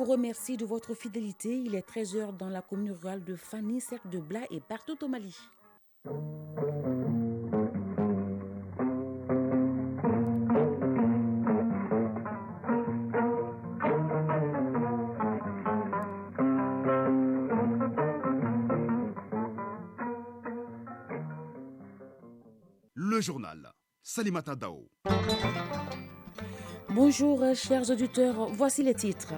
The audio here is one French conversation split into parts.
remercie de votre fidélité. Il est 13h dans la commune rurale de Fani, cercle de Blas et partout au Mali. Le journal. Salimata Dao. Bonjour chers auditeurs, voici les titres.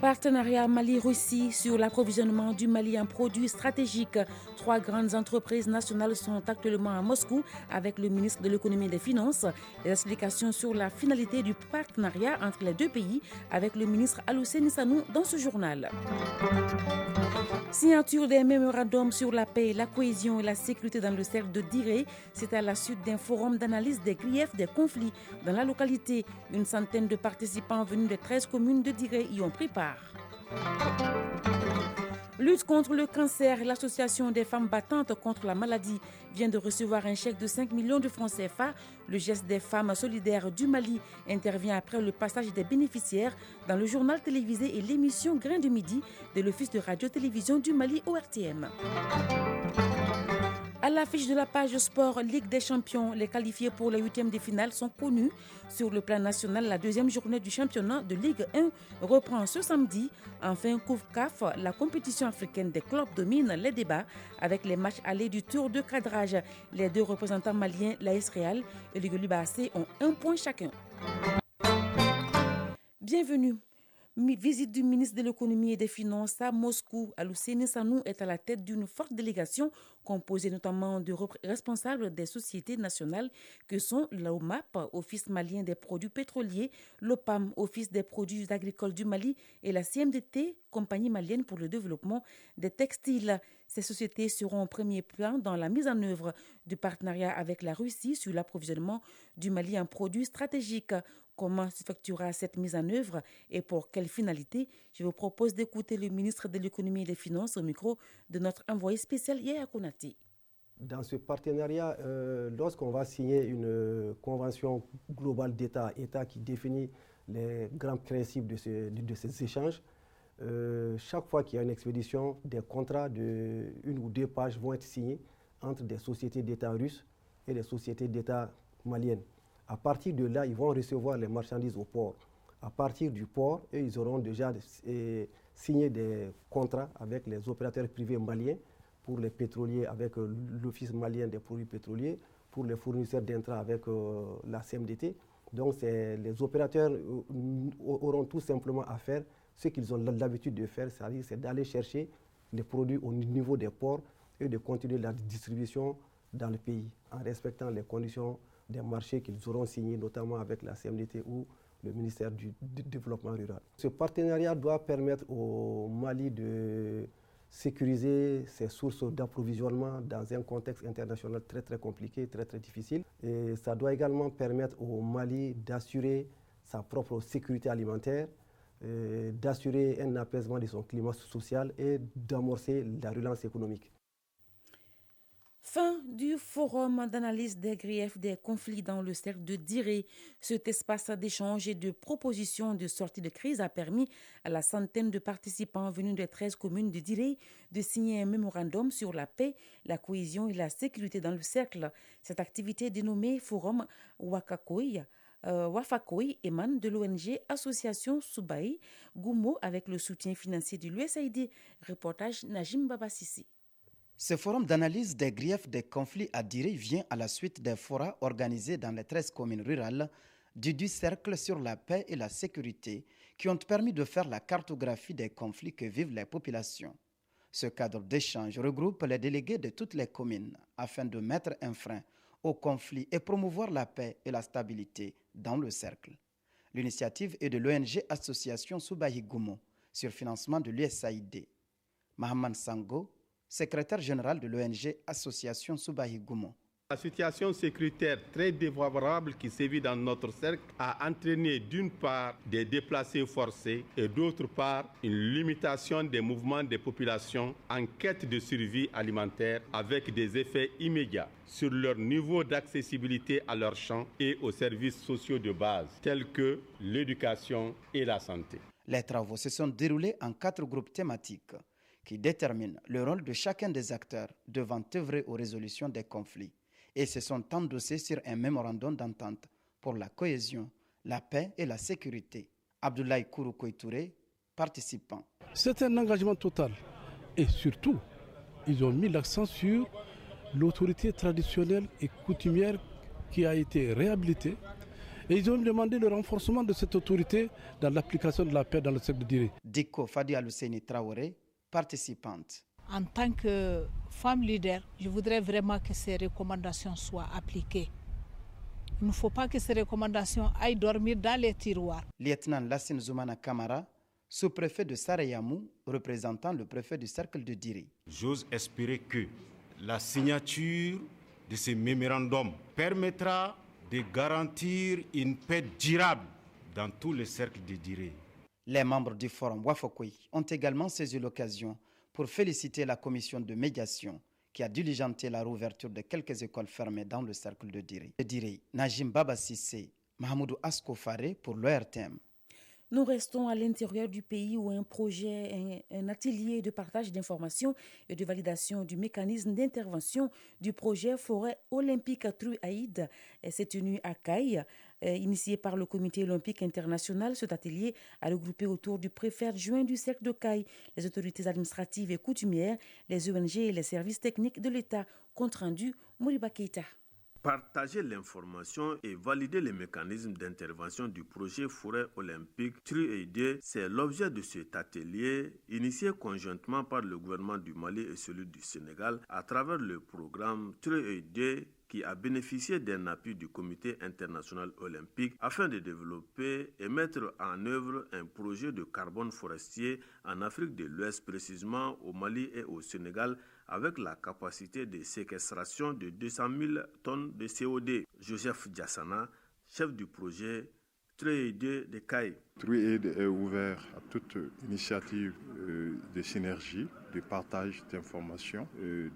Partenariat Mali-Russie sur l'approvisionnement du Mali en produits stratégiques. 3 grandes entreprises nationales sont actuellement à Moscou avec le ministre de l'économie et des finances. Les explications sur la finalité du partenariat entre les deux pays avec le ministre Alousseni Sanou dans ce journal. Signature des mémorandums sur la paix, la cohésion et la sécurité dans le cercle de Diré. C'est à la suite d'un forum d'analyse des griefs des conflits dans la localité. Une centaine de participants venus des 13 communes de Diré y ont pris part. Lutte contre le cancer, l'association des femmes battantes contre la maladie vient de recevoir un chèque de 5 millions de francs CFA. Le geste des femmes solidaires du Mali intervient après le passage des bénéficiaires dans le journal télévisé et l'émission Grain de Midi de l'Office de radio-télévision du Mali ORTM. À l'affiche de la page sport Ligue des champions, les qualifiés pour les 8e de finale sont connus. Sur le plan national, la 2e journée du championnat de Ligue 1 reprend ce samedi. Enfin, COUF-CAF, la compétition africaine des clubs domine les débats avec les matchs allés du tour de cadrage. Les 2 représentants maliens, l'AS Real et le Goliba AC, ont 1 point chacun. Bienvenue. Visite du ministre de l'économie et des finances à Moscou. Alousseni Sanou est à la tête d'une forte délégation composée notamment de responsables des sociétés nationales que sont l'OMAP, Office malien des produits pétroliers, l'OPAM, Office des produits agricoles du Mali et la CMDT, Compagnie malienne pour le développement des textiles. Ces sociétés seront au premier plan dans la mise en œuvre du partenariat avec la Russie sur l'approvisionnement du Mali en produits stratégiques. Comment s'effectuera cette mise en œuvre et pour quelle finalité? Je vous propose d'écouter le ministre de l'économie et des finances au micro de notre envoyé spécial Yaya Konati. Dans ce partenariat, lorsqu'on va signer une convention globale d'État qui définit les grands principes de ces échanges, chaque fois qu'il y a une expédition, des contrats de 1 ou 2 pages vont être signés entre des sociétés d'État russes et des sociétés d'État maliennes. À partir de là, ils vont recevoir les marchandises au port. À partir du port, ils auront déjà signé des contrats avec les opérateurs privés maliens pour les pétroliers avec l'Office malien des produits pétroliers, pour les fournisseurs d'intrants avec la CMDT. Donc les opérateurs auront tout simplement à faire ce qu'ils ont l'habitude de faire, c'est d'aller chercher les produits au niveau des ports et de continuer la distribution dans le pays en respectant les conditions des marchés qu'ils auront signés, notamment avec la CMDT ou le ministère du Développement rural. Ce partenariat doit permettre au Mali de sécuriser ses sources d'approvisionnement dans un contexte international très très compliqué, très très difficile. Et ça doit également permettre au Mali d'assurer sa propre sécurité alimentaire, d'assurer un apaisement de son climat social et d'amorcer la relance économique. Fin du forum d'analyse des griefs des conflits dans le cercle de Diré. Cet espace d'échange et de propositions de sortie de crise a permis à la centaine de participants venus des 13 communes de Diré de signer un mémorandum sur la paix, la cohésion et la sécurité dans le cercle. Cette activité dénommée Forum Wafakoy émane de l'ONG Association Soubahi Goumo avec le soutien financier de l'USAID. Reportage Najim Babasisi. Ce forum d'analyse des griefs des conflits à Diré vient à la suite des forats organisés dans les 13 communes rurales du cercle sur la paix et la sécurité qui ont permis de faire la cartographie des conflits que vivent les populations. Ce cadre d'échange regroupe les délégués de toutes les communes afin de mettre un frein aux conflits et promouvoir la paix et la stabilité dans le cercle. L'initiative est de l'ONG Association Soubahi Goumo sur financement de l'USAID. Mahaman Sango, secrétaire général de l'ONG Association Soubahi Goumo. La situation sécuritaire très défavorable qui sévit dans notre cercle a entraîné d'une part des déplacés forcés et d'autre part une limitation des mouvements des populations en quête de survie alimentaire avec des effets immédiats sur leur niveau d'accessibilité à leurs champs et aux services sociaux de base tels que l'éducation et la santé. Les travaux se sont déroulés en 4 groupes thématiques qui déterminent le rôle de chacun des acteurs devant œuvrer aux résolutions des conflits et se sont endossés sur un mémorandum d'entente pour la cohésion, la paix et la sécurité. Abdoulaye Kouroukoy Touré, participant. C'est un engagement total et surtout, ils ont mis l'accent sur l'autorité traditionnelle et coutumière qui a été réhabilitée et ils ont demandé le renforcement de cette autorité dans l'application de la paix dans le secteur de Diré. Diko Fadi Aluseni Traoré, participante. En tant que femme leader, je voudrais vraiment que ces recommandations soient appliquées. Il ne faut pas que ces recommandations aillent dormir dans les tiroirs. Lieutenant Lassine Zoumana Kamara, sous-préfet de Sarayamou, représentant le préfet du cercle de Diré. J'ose espérer que la signature de ces mémorandums permettra de garantir une paix durable dans tous les cercles de Diré. Les membres du forum Wafokoui ont également saisi l'occasion pour féliciter la commission de médiation qui a diligenté la rouverture de quelques écoles fermées dans le cercle de Diré. Najim Baba Sissé, Mahamoudou Askofare pour l'ORTM. Nous restons à l'intérieur du pays où un projet, un atelier de partage d'informations et de validation du mécanisme d'intervention du projet Forêt olympique Truaïd s'est tenu à Caille. Initié par le Comité olympique international, cet atelier a regroupé autour du préfet adjoint du cercle de Caille les autorités administratives et coutumières, les ONG et les services techniques de l'État. Compte rendu, Moriba Keita. Partager l'information et valider les mécanismes d'intervention du projet Forêt olympique Truaïd, c'est l'objet de cet atelier initié conjointement par le gouvernement du Mali et celui du Sénégal à travers le programme Truaïd qui a bénéficié d'un appui du Comité international olympique afin de développer et mettre en œuvre un projet de carbone forestier en Afrique de l'Ouest, précisément au Mali et au Sénégal, avec la capacité de séquestration de 200 000 tonnes de CO2. Joseph Diassana, chef du projet Truaïd de Caille. Truaïd est ouvert à toute initiative de synergie, de partage d'informations.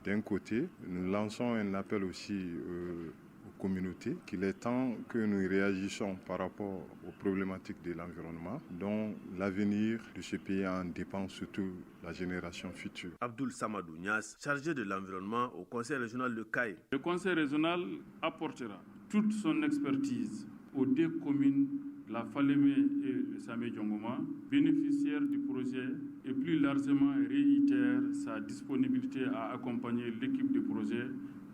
D'un côté, nous lançons un appel aussi aux communautés qu'il est temps que nous réagissons par rapport aux problématiques de l'environnement, dont l'avenir de ce pays en dépend surtout la génération future. Abdoul Samadou Niass, chargé de l'environnement au Conseil régional de Caille. Le Conseil régional apportera toute son expertise aux 2 communes, la Falémé et le Samé Djongoma, bénéficiaires du projet, et plus largement réitère sa disponibilité à accompagner l'équipe du projet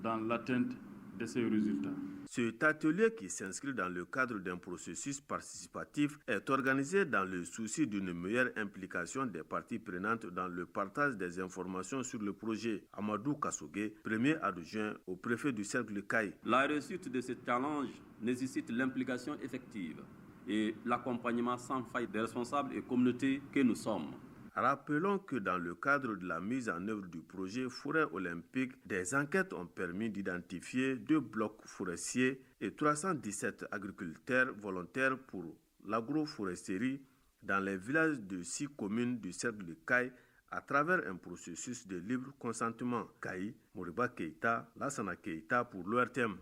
dans l'atteinte de ces résultats. Cet atelier, qui s'inscrit dans le cadre d'un processus participatif, est organisé dans le souci d'une meilleure implication des parties prenantes dans le partage des informations sur le projet. Amadou Kassogé, premier adjoint au préfet du cercle de Caille. La réussite de ce challenge nécessite l'implication effective et l'accompagnement sans faille des responsables et communautés que nous sommes. Rappelons que dans le cadre de la mise en œuvre du projet Forêt olympique, des enquêtes ont permis d'identifier 2 blocs forestiers et 317 agriculteurs volontaires pour l'agroforesterie dans les villages de 6 communes du cercle de Caille à travers un processus de libre consentement. Caille, Moriba Keita, Lassana Keita pour l'ORTM.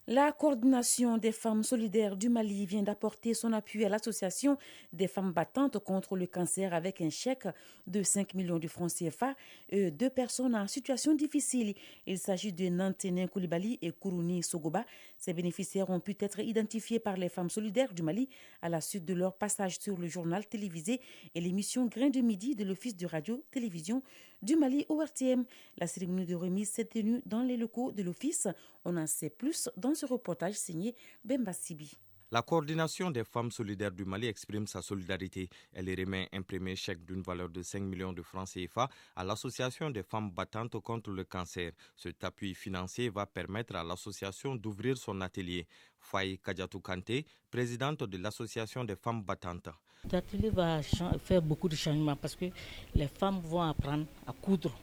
La coordination des femmes solidaires du Mali vient d'apporter son appui à l'association des femmes battantes contre le cancer avec un chèque de 5 millions de francs CFA et 2 personnes en situation difficile. Il s'agit de Nantenin Koulibaly et Kourouni Sogoba. Ces bénéficiaires ont pu être identifiés par les femmes solidaires du Mali à la suite de leur passage sur le journal télévisé et l'émission Grain de Midi de l'Office de radio-télévision du Mali ORTM. La cérémonie de remise s'est tenue dans les locaux de l'Office. On en sait plus dans ce reportage signé Bemba Sibi. La coordination des femmes solidaires du Mali exprime sa solidarité. Elle remet un premier chèque d'une valeur de 5 millions de francs CFA à l'association des femmes battantes contre le cancer. Cet appui financier va permettre à l'association d'ouvrir son atelier. Faye Kadiatou Kanté, présidente de l'association des femmes battantes. L'atelier va faire beaucoup de changements parce que les femmes vont apprendre à coudre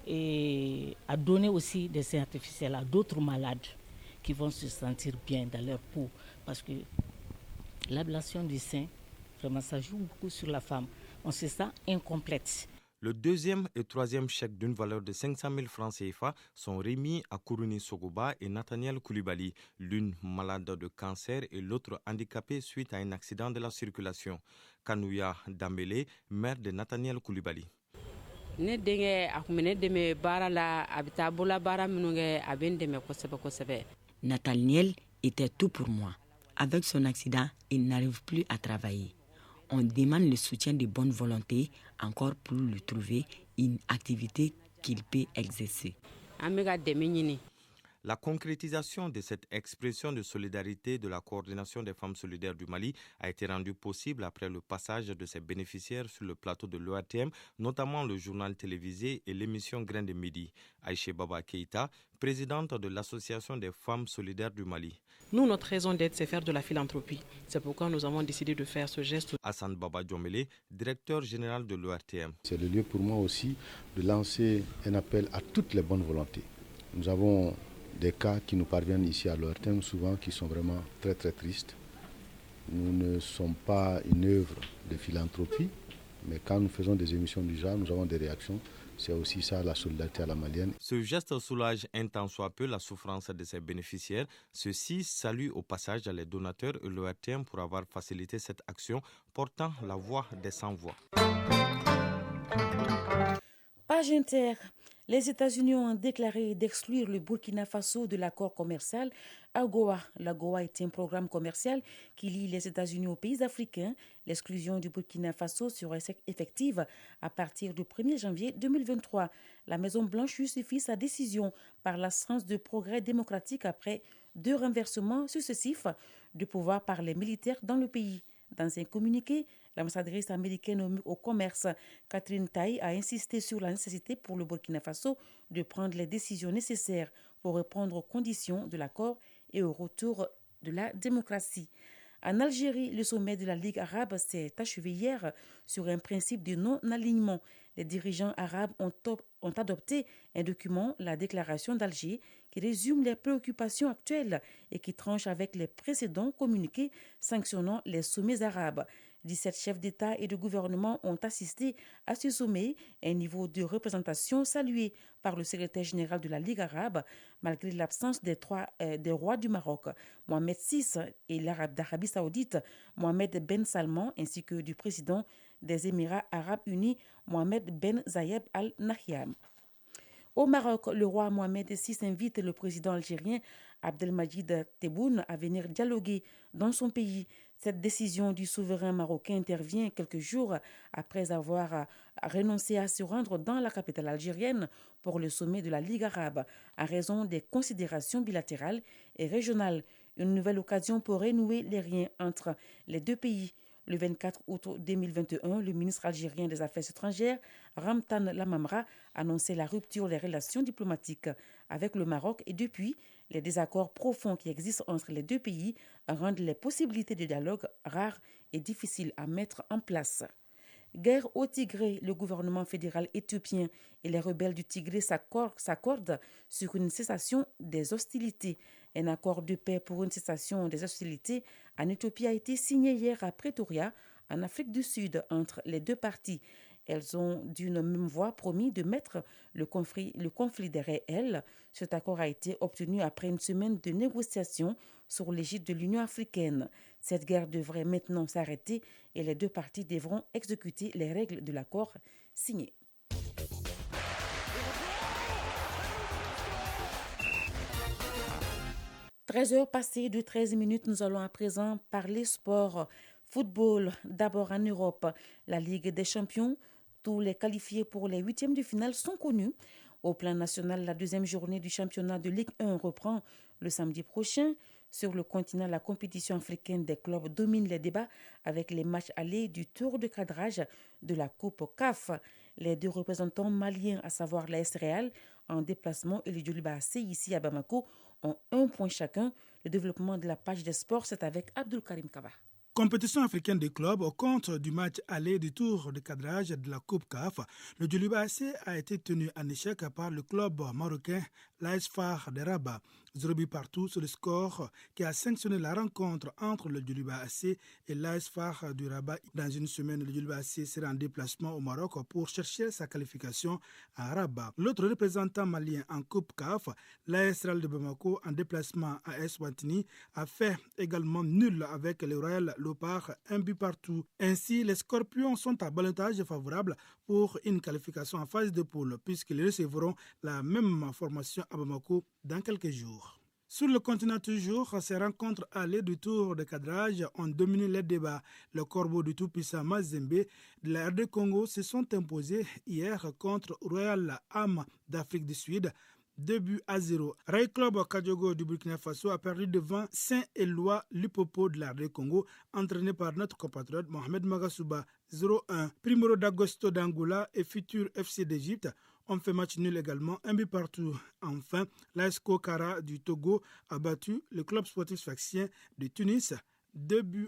et à donner aussi des seins artificiels à d'autres malades qui vont se sentir bien dans leur peau. Parce que l'ablation du sein, vraiment, ça joue beaucoup sur la femme. On sait ça incomplète. Le deuxième et troisième chèques d'une valeur de 500 000 francs CFA sont remis à Kourouni Sogoba et Nathaniel Koulibaly, l'une malade de cancer et l'autre handicapée suite à un accident de la circulation. Kanouya Dambélé, mère de Nathaniel Koulibaly. Nathaniel était tout pour moi. Avec son accident, il n'arrive plus à travailler. On demande le soutien de bonne volonté encore pour lui trouver une activité qu'il peut exercer. La concrétisation de cette expression de solidarité de la coordination des femmes solidaires du Mali a été rendue possible après le passage de ses bénéficiaires sur le plateau de l'ORTM, notamment le journal télévisé et l'émission Grain de Midi. Aïché Baba Keïta, présidente de l'Association des femmes solidaires du Mali. Nous, notre raison d'être, c'est faire de la philanthropie. C'est pourquoi nous avons décidé de faire ce geste. Hassan Baba Djomele, directeur général de l'ORTM. C'est le lieu pour moi aussi de lancer un appel à toutes les bonnes volontés. Nous avons des cas qui nous parviennent ici à l'ORTM, souvent qui sont vraiment très très tristes. Nous ne sommes pas une œuvre de philanthropie, mais quand nous faisons des émissions du genre, nous avons des réactions. C'est aussi ça la solidarité à la malienne. Ce geste soulage un tant soit peu la souffrance de ses bénéficiaires. Ceux-ci saluent au passage les donateurs et l'ORTM pour avoir facilité cette action, portant la voix des sans-voix. Page Inter. Les États-Unis ont déclaré d'exclure le Burkina Faso de l'accord commercial AGOA. L'AGOA est un programme commercial qui lie les États-Unis aux pays africains. L'exclusion du Burkina Faso serait effective à partir du 1er janvier 2023. La Maison-Blanche justifie sa décision par l'absence de progrès démocratique après 2 renversements successifs de pouvoir par les militaires dans le pays. Dans un communiqué, l'ambassadrice américaine au commerce, Catherine Tai, a insisté sur la nécessité pour le Burkina Faso de prendre les décisions nécessaires pour répondre aux conditions de l'accord et au retour de la démocratie. En Algérie, le sommet de la Ligue arabe s'est achevé hier sur un principe de non-alignement. Les dirigeants arabes ont adopté un document, la déclaration d'Alger, qui résume les préoccupations actuelles et qui tranche avec les précédents communiqués sanctionnant les sommets arabes. 17 chefs d'État et de gouvernement ont assisté à ce sommet, un niveau de représentation salué par le secrétaire général de la Ligue arabe, malgré l'absence des rois du Maroc, Mohamed VI, et l'arabe d'Arabie saoudite, Mohamed Ben Salman, ainsi que du président des Émirats arabes unis, Mohamed Ben Zayed Al Nahyan. Au Maroc, le roi Mohamed VI invite le président algérien Abdelmadjid Tebboune à venir dialoguer dans son pays. Cette décision du souverain marocain intervient quelques jours après avoir renoncé à se rendre dans la capitale algérienne pour le sommet de la Ligue arabe, à raison des considérations bilatérales et régionales. Une nouvelle occasion pour renouer les liens entre les deux pays. Le 24 août 2021, le ministre algérien des Affaires étrangères, Ramtan Lamamra, annonçait la rupture des relations diplomatiques avec le Maroc et depuis, les désaccords profonds qui existent entre les deux pays rendent les possibilités de dialogue rares et difficiles à mettre en place. Guerre au Tigré, le gouvernement fédéral éthiopien et les rebelles du Tigré s'accordent sur une cessation des hostilités. Un accord de paix pour une cessation des hostilités en Éthiopie a été signé hier à Pretoria, en Afrique du Sud, entre les deux parties. Elles ont d'une même voix promis de mettre le conflit derrière elles. Cet accord a été obtenu après une semaine de négociations sur l'égide de l'Union africaine. Cette guerre devrait maintenant s'arrêter et les deux parties devront exécuter les règles de l'accord signé. « 13h passées de 13 minutes, nous allons à présent parler sport. Football, d'abord en Europe, la Ligue des champions. Tous les qualifiés pour les 8e de finale sont connus. Au plan national, la 2e journée du championnat de Ligue 1 reprend le samedi prochain. Sur le continent, la compétition africaine des clubs domine les débats avec les matchs allés du tour de cadrage de la Coupe CAF. Les deux représentants maliens, à savoir l'AS Real en déplacement et le Djoliba AC ici à Bamako, ont 1 point chacun. Le développement de la page des sports, c'est avec Abdul Karim Kaba. Compétition africaine des clubs au compte du match aller du tour de cadrage de la Coupe CAF. Le Djoliba AC a été tenu en échec par le club marocain l'AS FAR de Rabat. 0 but partout sur le score qui a sanctionné la rencontre entre le Djoliba AC et l'AS FAR du Rabat. Dans une semaine, le Djoliba AC sera en déplacement au Maroc pour chercher sa qualification à Rabat. L'autre représentant malien en Coupe CAF, l'AS Real de Bamako, en déplacement à Eswatini, a fait également nul avec le Royal Leopard, 1 but partout. Ainsi, les Scorpions sont à balotage favorable pour une qualification en phase de poule, puisqu'ils recevront la même formation à Bamako dans quelques jours. Sur le continent toujours, ces rencontres allées du tour de cadrage ont dominé les débats. Le corbeau du tout-puissant Mazembe de la RD Congo se sont imposés hier contre Royal Am d'Afrique du Sud. 2-0. Ray Club Kadiogo du Burkina Faso a perdu devant Saint-Éloi Lupopo de la RD Congo, entraîné par notre compatriote Mohamed Magasuba. 0-1. Primero d'Agosto d'Angola et Futur FC d'Égypte ont fait match nul également, 1 but partout. Enfin, l'AS Kokara du Togo a battu le club sportif sfaxien de Tunis 2-1.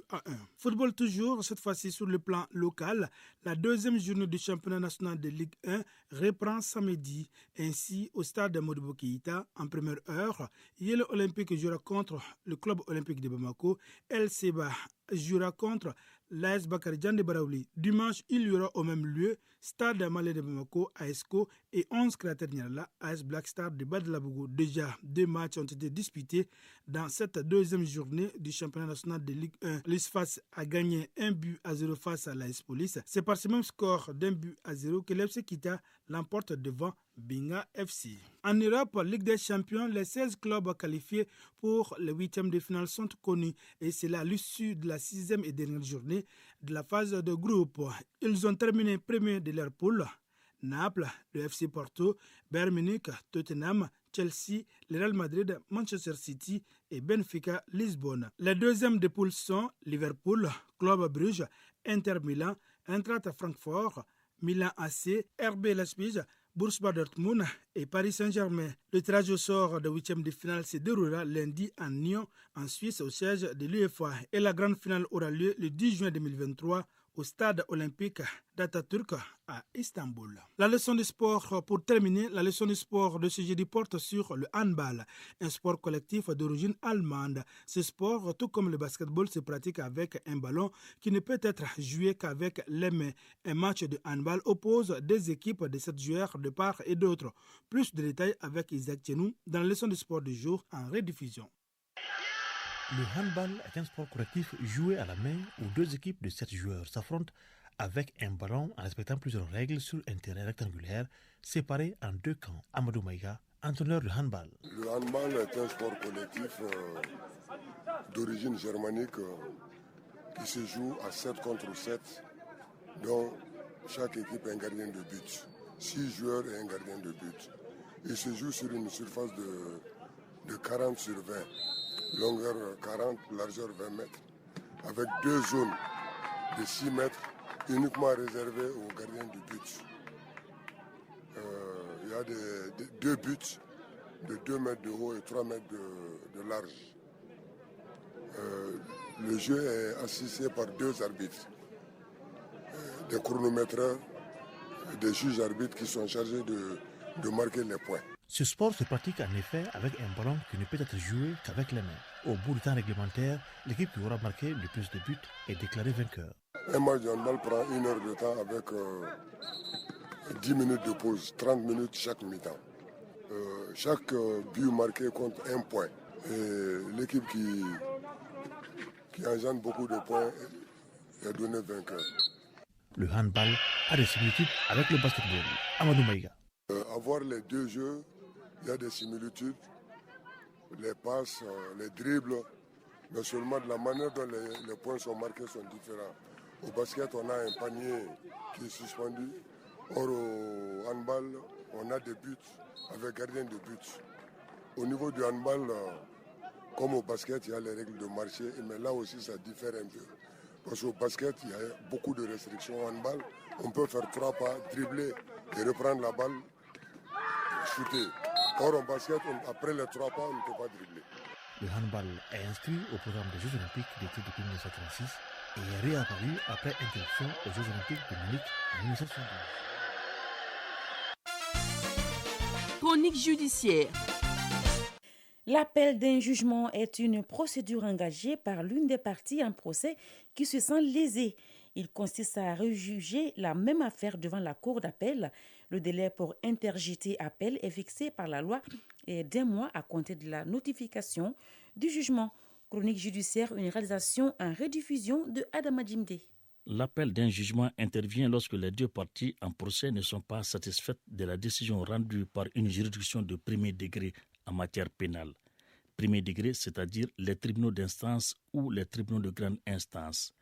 Football toujours, cette fois-ci sur le plan local. La deuxième journée du championnat national de Ligue 1 reprend samedi. Ainsi, au stade de Modibo Keïta, en première heure, Yele Olympique jouera contre le club olympique de Bamako. El Seba jouera contre l'AS Bakary Diagne de Baraouli. Dimanche, il y aura au même lieu Stade Malais de Bamako, AESCO et 11 Créateurs Niala, AS Black Star de Badlabougou. Déjà, 2 matchs ont été disputés dans cette deuxième journée du championnat national de Ligue 1. L'ISFAS a gagné 1-0 face à l'AS Police. C'est par ce même score d'1-0 que l'FC Kita l'emporte devant Binga FC. En Europe, Ligue des Champions, les 16 clubs qualifiés pour les 8e de finale sont connus et c'est là l'issue de la 6e et dernière journée de la phase de groupe. Ils ont terminé premier de leur poule. Naples, le FC Porto, Bayern Munich, Tottenham, Chelsea, le Real Madrid, Manchester City et Benfica Lisbonne. Les deuxièmes de poule sont Liverpool, Club Brugge, Inter Milan, Eintracht Francfort, Milan AC, RB Leipzig, Borussia Dortmund et Paris Saint-Germain. Le tirage au sort de 8e de finale se déroulera lundi à Nyon, en Suisse, au siège de l'UEFA. Et la grande finale aura lieu le 10 juin 2023 au stade olympique d'Atatürk à Istanbul. La leçon de sport, pour terminer, la leçon de sport de ce jeudi porte sur le handball, un sport collectif d'origine allemande. Ce sport, tout comme le basketball, se pratique avec un ballon qui ne peut être joué qu'avec les mains. Un match de handball oppose des équipes de 7 joueurs de part et d'autre. Plus de détails avec Isaac Tchenou dans la leçon de sport du jour en rediffusion. Le handball est un sport collectif joué à la main où 2 équipes de 7 joueurs s'affrontent avec un ballon en respectant plusieurs règles sur un terrain rectangulaire séparé en 2 camps. Amadou Maïga, entraîneur de handball. Le handball est un sport collectif d'origine germanique qui se joue à 7 contre 7, dont chaque équipe a un gardien de but. 6 joueurs et un gardien de but. Il se joue sur une surface de 40 sur 20. Longueur 40, largeur 20 mètres, avec 2 zones de 6 mètres uniquement réservées aux gardiens du but. Il y a 2 buts de 2 mètres de haut et 3 mètres de large. Le jeu est assisté par 2 arbitres, des chronométreurs, des juges arbitres qui sont chargés de marquer les points. Ce sport se pratique en effet avec un ballon qui ne peut être joué qu'avec les mains. Au bout du temps réglementaire, l'équipe qui aura marqué le plus de buts est déclarée vainqueur. Un match de handball prend 1 heure de temps avec 10 minutes de pause, 30 minutes chaque mi-temps. Chaque but marqué compte 1 point. Et l'équipe qui engendre beaucoup de points est donnée vainqueur. Le handball a des similitudes avec le basketball. Amadou Maïga. Avoir les 2 jeux, il y a des similitudes, les passes, les dribbles, mais seulement de la manière dont les points sont marqués sont différents. Au basket, on a un panier qui est suspendu. Or, au handball, on a des buts avec gardien de but. Au niveau du handball, comme au basket, il y a les règles de marché, mais là aussi, ça diffère un peu. Parce qu'au basket, il y a beaucoup de restrictions. Au handball, on peut faire 3 pas, dribbler et reprendre la balle, shooter. Or, en basket, après les 3 pas, on ne peut pas dribbler. Le handball est inscrit au programme des Jeux Olympiques d'été depuis 1936 et est réapparu après interruption aux Jeux Olympiques de Munich en 1972. Chronique judiciaire. L'appel d'un jugement est une procédure engagée par l'une des parties en procès qui se sent lésée. Il consiste à rejuger la même affaire devant la cour d'appel. Le délai pour interjeter appel est fixé par la loi et d'1 mois à compter de la notification du jugement. Chronique judiciaire, une réalisation en rediffusion de Adama Djimde. L'appel d'un jugement intervient lorsque les 2 parties en procès ne sont pas satisfaites de la décision rendue par une juridiction de premier degré en matière pénale. Premier degré, c'est-à-dire les tribunaux d'instance ou les tribunaux de grande instance.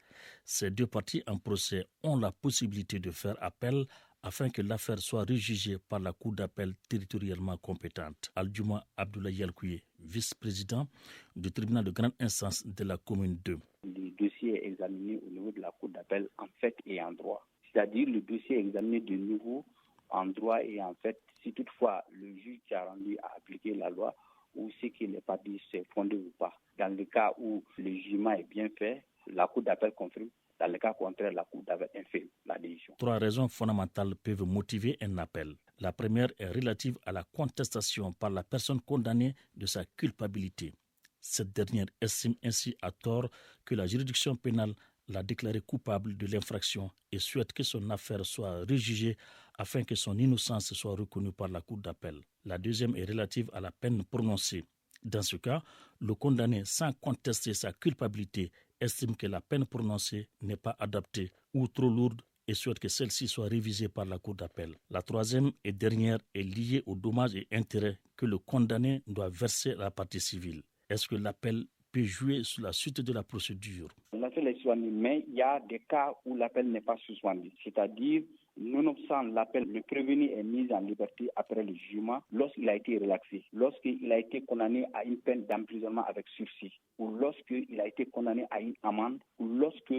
Ces 2 parties en procès ont la possibilité de faire appel afin que l'affaire soit rejugée par la cour d'appel territorialement compétente. Aldjouma Abdoulaye Yalkouye, vice-président du tribunal de grande instance de la commune 2. Le dossier est examiné au niveau de la cour d'appel en fait et en droit. C'est-à-dire le dossier est examiné de nouveau en droit et en fait, si toutefois le juge qui a rendu à appliquer la loi ou ce qui n'est pas dit c'est fondé ou pas. Dans le cas où le jugement est bien fait, la cour d'appel confirme. Dans le cas contraire, la cour d'appel infirme la décision. 3 raisons fondamentales peuvent motiver un appel. La première est relative à la contestation par la personne condamnée de sa culpabilité. Cette dernière estime ainsi à tort que la juridiction pénale l'a déclaré coupable de l'infraction et souhaite que son affaire soit rejugée afin que son innocence soit reconnue par la cour d'appel. La deuxième est relative à la peine prononcée. Dans ce cas, le condamné, sans contester sa culpabilité, estime que la peine prononcée n'est pas adaptée ou trop lourde et souhaite que celle-ci soit révisée par la cour d'appel. La troisième et dernière est liée aux dommages et intérêts que le condamné doit verser à la partie civile. Est-ce que l'appel peut jouer sur la suite de la procédure? L'appel est suspendu, mais il y a des cas où l'appel n'est pas suspendu. C'est-à-dire, nonobstant l'appel, le prévenu est mis en liberté après le jugement lorsqu'il a été relaxé, lorsqu'il a été condamné à une peine d'emprisonnement avec sursis, ou lorsqu'il a été condamné à une amende, ou lorsque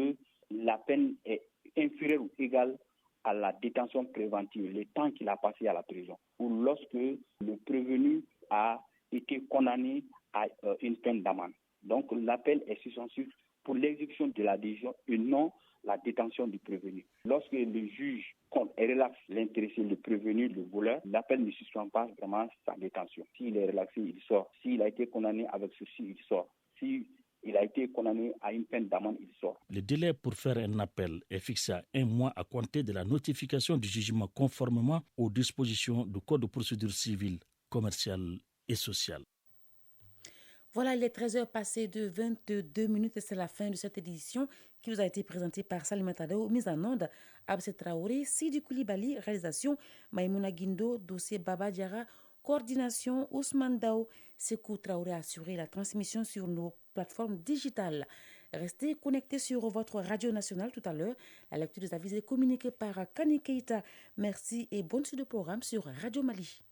la peine est inférieure ou égale à la détention préventive, le temps qu'il a passé à la prison, ou lorsque le prévenu a été condamné à une peine d'amende. Donc l'appel est suspendu pour l'exécution de la décision et non la détention du prévenu. Lorsque le juge relaxe l'intéressé, le prévenu, le voleur, l'appel ne suspend pas vraiment sa détention. S'il est relaxé, il sort. S'il a été condamné avec ceci, il sort. S'il a été condamné à une peine d'amende, il sort. Le délai pour faire un appel est fixé à 1 mois à compter de la notification du jugement conformément aux dispositions du Code de procédure civile, commerciale et sociale. Voilà, il est 13h passées de 22 minutes et c'est la fin de cette édition qui vous a été présentée par Salimata Dao, mise en onde, Abse Traoré, Sidi Koulibaly, réalisation, Maïmouna Guindo, dossier Baba Diara, coordination, Ousmane Dao, Sekou Traoré a assuré la transmission sur nos plateformes digitales. Restez connectés sur votre radio nationale tout à l'heure. La lecture des avis est communiquée par Kani Keita. Merci et bonne suite de programme sur Radio Mali.